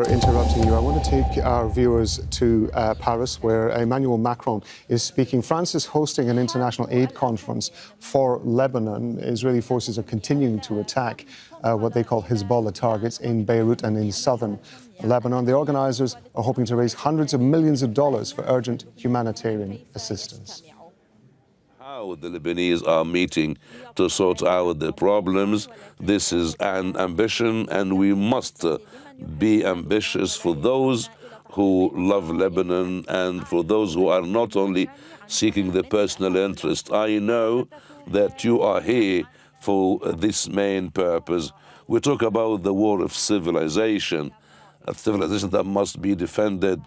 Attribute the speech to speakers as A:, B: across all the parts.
A: interrupting you. I want to take our viewers to Paris, where Emmanuel Macron is speaking. France is hosting an international aid conference for Lebanon. Israeli forces are continuing to attack what they call Hezbollah targets in Beirut and in southern Lebanon. The organisers are hoping to raise hundreds of millions of dollars for urgent humanitarian assistance.
B: How the Lebanese are meeting to sort out the problems. This is an ambition, and we must be ambitious for those who love Lebanon and for those who are not only seeking the personal interest. I know that you are here for this main purpose. We talk about the war of civilization, a civilization that must be defended,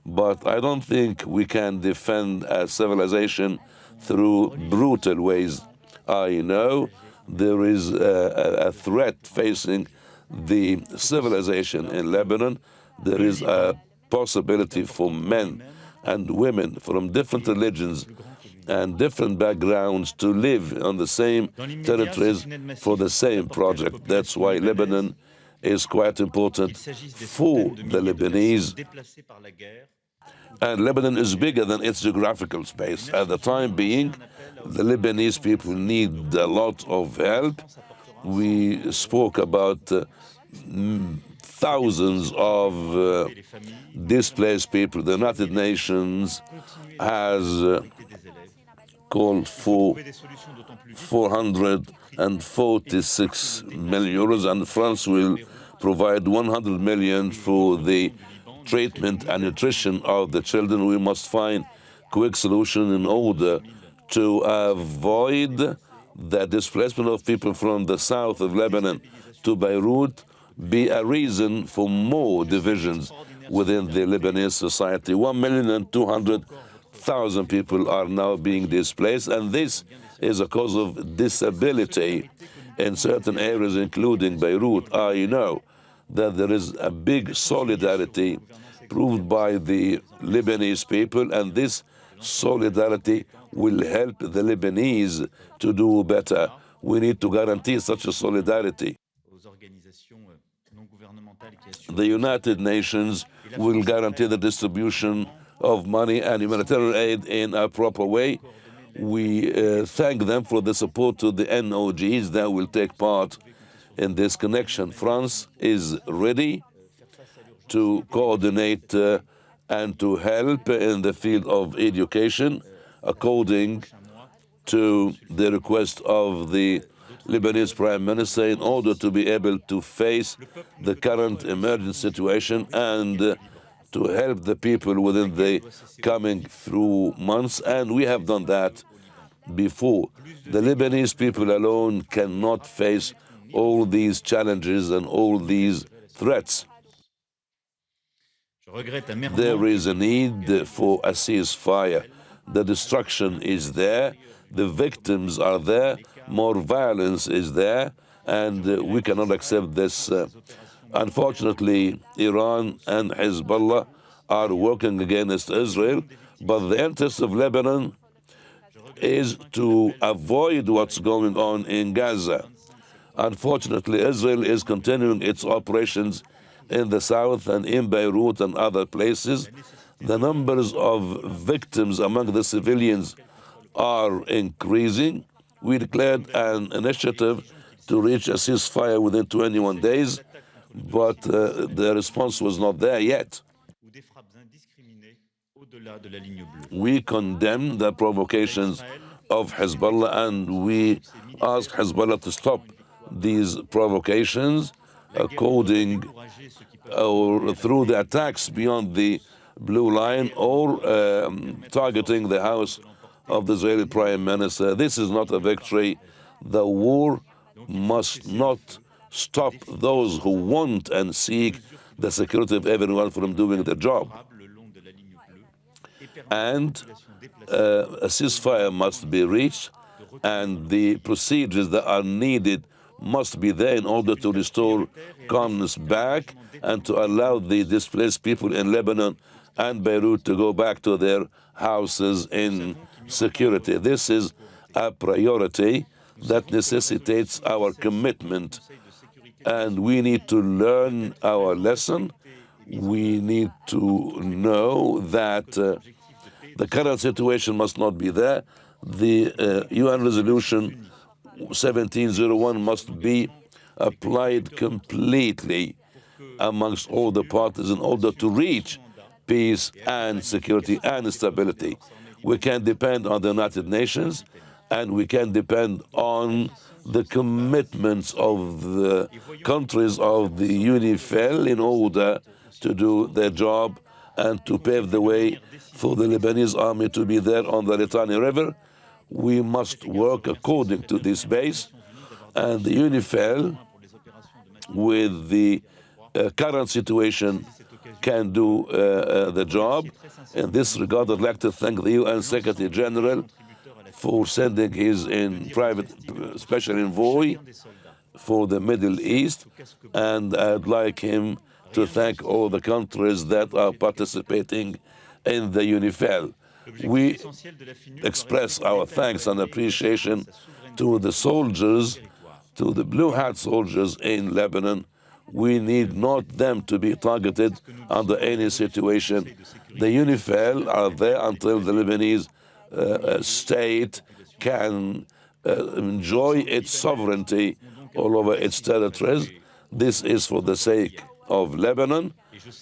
B: but I don't think we can defend a civilization through brutal ways. I know there is a threat facing the civilization in Lebanon. There is a possibility for men and women from different religions and different backgrounds to live on the same territories for the same project. That's why Lebanon is quite important for the Lebanese. And Lebanon is bigger than its geographical space. At the time being, the Lebanese people need a lot of help. We spoke about thousands of displaced people. The United Nations has called for 446 million euros, and France will provide 100 million for the treatment and nutrition of the children. We must find quick solution in order to avoid the displacement of people from the south of Lebanon to Beirut be a reason for more divisions within the Lebanese society. 1,200,000 people are now being displaced, and this is a cause of disability in certain areas, including Beirut. I know that there is a big solidarity proved by the Lebanese people, and this solidarity will help the Lebanese to do better. We need to guarantee such a solidarity. The United Nations will guarantee the distribution of money and humanitarian aid in a proper way. We thank them for the support to the NOGs that will take part in this connection. France is ready to coordinate and to help in the field of education according to the request of the Lebanese Prime Minister in order to be able to face the current emergency situation and to help the people within the coming through months. And we have done that before. The Lebanese people alone cannot face all these challenges and all these threats. There is a need for a ceasefire. The destruction is there, the victims are there, more violence is there, and we cannot accept this. Unfortunately, Iran and Hezbollah are working against Israel, but the interest of Lebanon is to avoid what's going on in Gaza. Unfortunately, Israel is continuing its operations in the south and in Beirut and other places. The numbers of victims among the civilians are increasing. We declared an initiative to reach a ceasefire within 21 days, but the response was not there yet. We condemn the provocations of Hezbollah, and we ask Hezbollah to stop these provocations according or through the attacks beyond the blue line or targeting the house of the Israeli Prime Minister. This is not a victory. The war must not stop those who want and seek the security of everyone from doing their job. And a ceasefire must be reached, and the procedures that are needed must be there in order to restore calmness back and to allow the displaced people in Lebanon and Beirut to go back to their houses in security. This is a priority that necessitates our commitment, and we need to learn our lesson. We need to know that the current situation must not be there. The UN resolution 1701 must be applied completely amongst all the parties in order to reach peace and security and stability. We can depend on the United Nations, and we can depend on the commitments of the countries of the UNIFIL in order to do their job and to pave the way for the Lebanese army to be there on the Litani River. We must work according to this base, and the UNIFIL, with the current situation, can do the job. In this regard, I'd like to thank the UN Secretary General for sending his private special envoy for the Middle East, and I'd like him to thank all the countries that are participating in the UNIFIL. We express our thanks and appreciation to the soldiers, to the blue hat soldiers in Lebanon. We need not them to be targeted under any situation. The UNIFIL are there until the Lebanese state can enjoy its sovereignty all over its territories. This is for the sake of Lebanon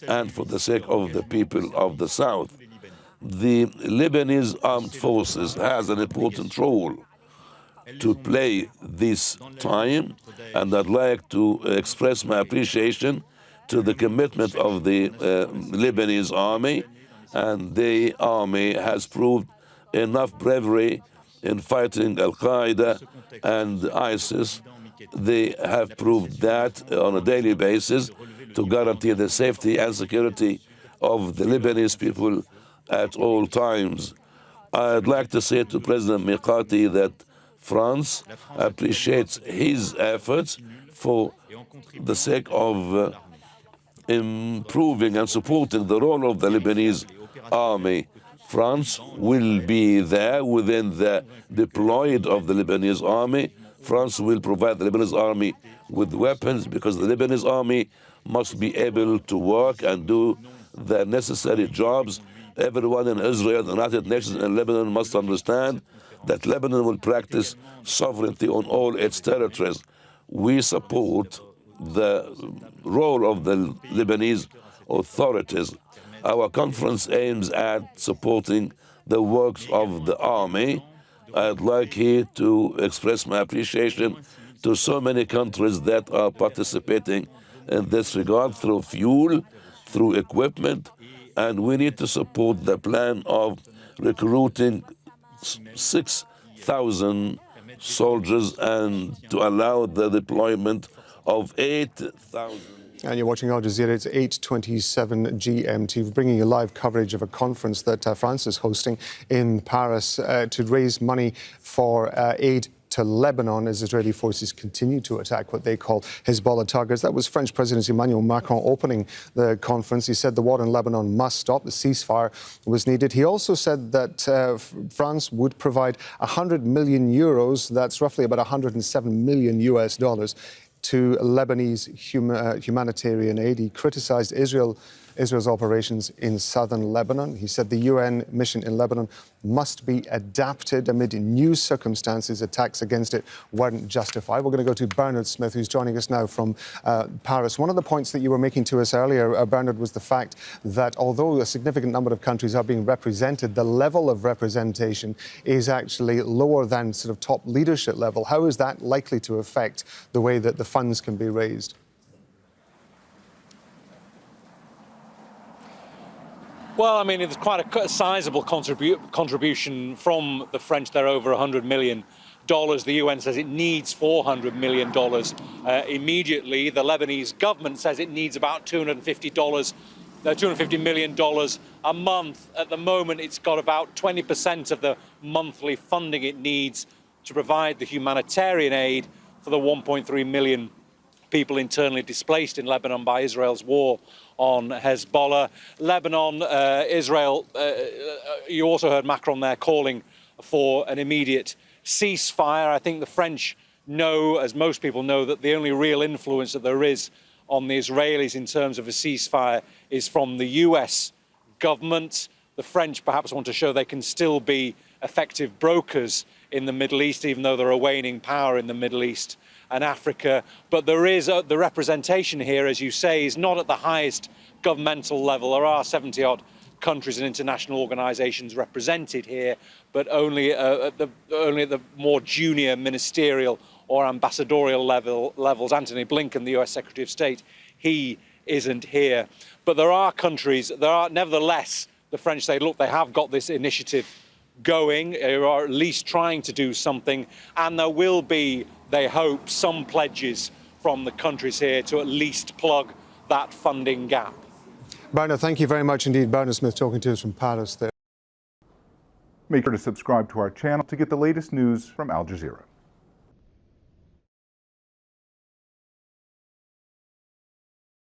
B: and for the sake of the people of the South. The Lebanese armed forces has an important role to play this time, and I'd like to express my appreciation to the commitment of the Lebanese army, and the army has proved enough bravery in fighting Al-Qaeda and ISIS. They have proved that on a daily basis to guarantee the safety and security of the Lebanese people at all times. I'd like to say to President Mikati that France appreciates his efforts for the sake of improving and supporting the role of the Lebanese army. France will be there within the deployed of the Lebanese army. France will provide the Lebanese army with weapons, because the Lebanese army must be able to work and do the necessary jobs. Everyone in Israel, the United Nations, and Lebanon must understand that Lebanon will practice sovereignty on all its territories. We support the role of the Lebanese authorities. Our conference aims at supporting the works of the army. I'd like here to express my appreciation to so many countries that are participating in this regard through fuel, through equipment, and we need to support the plan of recruiting 6,000 soldiers and to allow the deployment of 8,000.
A: And you're watching Al Jazeera. It's 8:27 GMT. We're bringing you live coverage of a conference that France is hosting in Paris to raise money for aid to Lebanon as Israeli forces continue to attack what they call Hezbollah targets. That was French President Emmanuel Macron opening the conference. He said the war in Lebanon must stop. The ceasefire was needed. He also said that France would provide 100 million euros, that's roughly about 107 million US dollars, to Lebanese humanitarian aid. He criticized Israel's operations in southern Lebanon. He said the UN mission in Lebanon must be adapted amid new circumstances. Attacks against it weren't justified. We're going to go to Bernard Smith, who's joining us now from Paris. One of the points that you were making to us earlier, Bernard, was the fact that although a significant number of countries are being represented, the level of representation is actually lower than sort of top leadership level. How is that likely to affect the way that the funds can be raised?
C: Well, I mean, it's quite a sizable contribution from the French. They're over $100 million. The UN says it needs $400 million immediately. The Lebanese government says it needs about $250 million a month. At the moment, it's got about 20% of the monthly funding it needs to provide the humanitarian aid for the 1.3 million people internally displaced in Lebanon by Israel's war on Hezbollah. Lebanon, Israel, you also heard Macron there calling for an immediate ceasefire. I think the French know, as most people know, that the only real influence that there is on the Israelis in terms of a ceasefire is from the US government. The French perhaps want to show they can still be effective brokers in the Middle East, even though they're a waning power in the Middle East and Africa. But there is the representation here, as you say, is not at the highest governmental level. There are 70-odd countries and international organisations represented here, but only at the more junior ministerial or ambassadorial levels. Antony Blinken, the US Secretary of State, he isn't here. But there are countries, nevertheless, the French say, look, they have got this initiative going, or at least trying to do something, and there will be, they hope, some pledges from the countries here to at least plug that funding gap.
A: Bernard, thank you very much indeed. Bernard Smith talking to us from Paris there.
D: Make sure to subscribe to our channel to get the latest news from Al Jazeera.